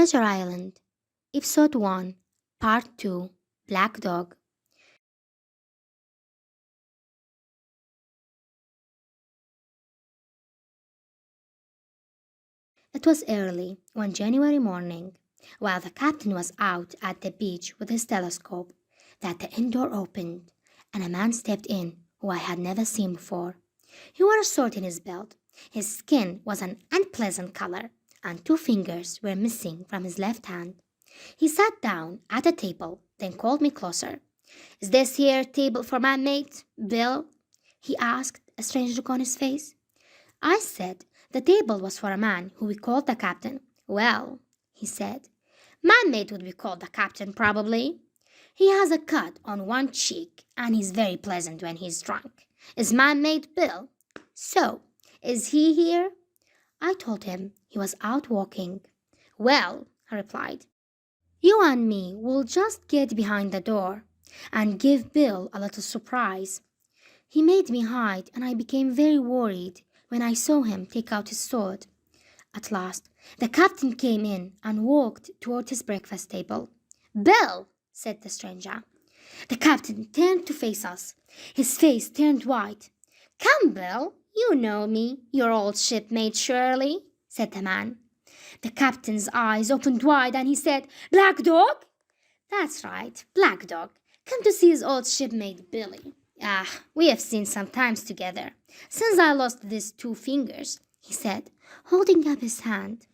Treasure Island, Episode 1, Part 2, Black Dog. It was early one January morning, while the captain was out at the beach with his telescope, that the inn door opened, and a man stepped in who I had never seen before. He wore a sword in his belt. His skin was an unpleasant color, and 2 fingers were missing from his left hand. He sat down at a table, then called me closer. "Is this here table for my mate, Bill?" he asked, a strange look on his face. I said the table was for a man who we called the captain. "Well," he said, "my mate would be called the captain, probably. He has a cut on one cheek, and he's very pleasant when he's drunk. Is my mate Bill? So, is he here?" I told him he was out walking. "Well," he replied, "you and me will just get behind the door and give Bill a little surprise." He made me hide, and I became very worried when I saw him take out his sword. At last, the captain came in and walked toward his breakfast table. "Bill," said the stranger. The captain turned to face us. His face turned white. "Come, Bill, you know me, your old shipmate Shirley," said the man. The captain's eyes opened wide and he said, "Black Dog?" "That's right, Black Dog. Come to see his old shipmate Billy. We have seen some times together, since I lost these 2 fingers," he said, holding up his hand.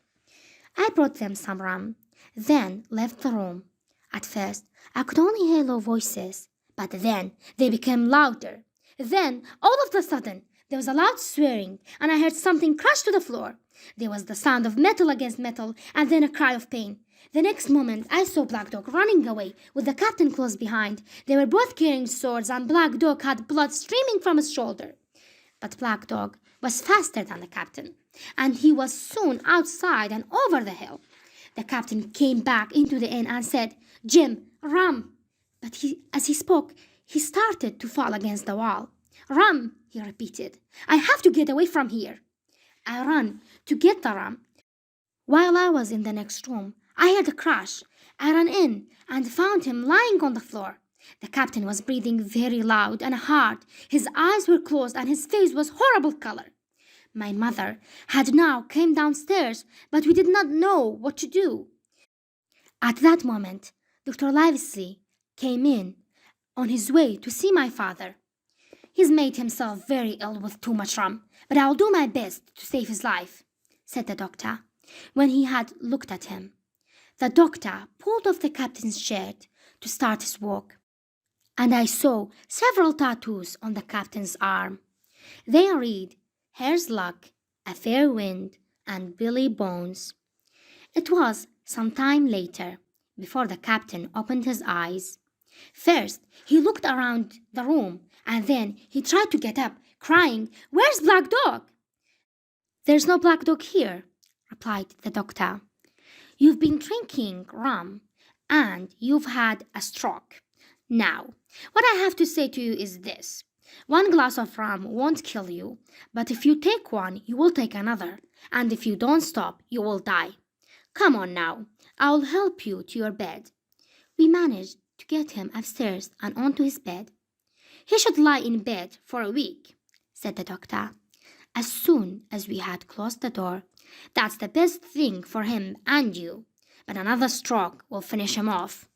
I brought them some rum, then left the room. At first, I could only hear low voices, but then they became louder. Then, all of a sudden, there was a loud swearing, and I heard something crash to the floor. There was the sound of metal against metal, and then a cry of pain. The next moment, I saw Black Dog running away, with the captain close behind. They were both carrying swords, and Black Dog had blood streaming from his shoulder. But Black Dog was faster than the captain, and he was soon outside and over the hill. The captain came back into the inn and said, "Jim, rum." But as he spoke, he started to fall against the wall. "Rum," he repeated. "I have to get away from here." I ran to get the rum. While I was in the next room, I heard a crash. I ran in and found him lying on the floor. The captain was breathing very loud and hard. His eyes were closed and his face was horrible color. My mother had now come downstairs, but we did not know what to do. At that moment, Dr. Livesey came in on his way to see my father. "He's made himself very ill with too much rum, but I'll do my best to save his life," said the doctor, when he had looked at him. The doctor pulled off the captain's shirt to start his walk, and I saw several tattoos on the captain's arm. They read, "Hare's Luck, A Fair Wind, and Billy Bones." It was some time later before the captain opened his eyes. First, he looked around the room, and then he tried to get up, crying, "Where's Black Dog?" "There's no Black Dog here," replied the doctor. "You've been drinking rum, and you've had a stroke. Now, what I have to say to you is this. 1 glass of rum won't kill you, but if you take one, you will take another, and if you don't stop, you will die. Come on now, I'll help you to your bed." We managed to get him upstairs and onto his bed. "He should lie in bed for a week," said the doctor, as soon as we had closed the door. "That's the best thing for him and you, but another stroke will finish him off."